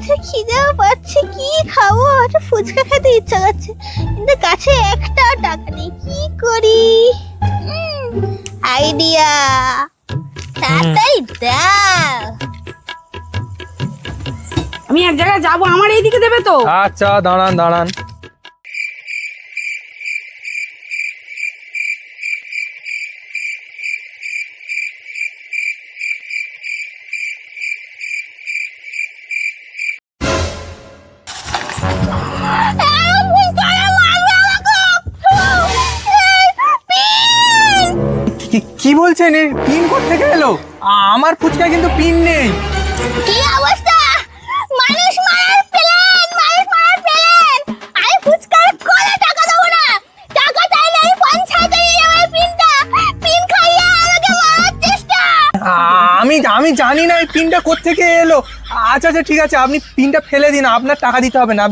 আছে, খিদেও পাচ্ছে, কি খাবো? একটা ফুচকা খেতে ইচ্ছা করছে, কিন্তু কাছে একটাও টাকা নেই, কি করি? আইডিয়া, তাড়াতাড়ি দাও। আমি এক জায়গায় যাবো, আমার এইদিকে দেবে তো? আচ্ছা দাঁড়ান দাঁড়ান। কি বলছেন? এর পিন কোত্থেকে এলো? আমার ফুচকায় কিন্তু পিন নেই। কি অবস্থা? মানুষ মারার প্ল্যান, মানুষ মারার প্ল্যান। আমি ফুচকার কোলে টাকা দেবো না, টাকা চাইলে আমি পঞ্চায়েতে নিয়ে যাবো পিনটা, পিন খাইয়ে আমাকে মারার চেষ্টা। আমি জানি না এই পিনটা কোত্থেকে এলো। আচ্ছা আচ্ছা ঠিক আছে, আপনি পিনটা ফেলে দিন, আপনার টাকা দিতে হবে না।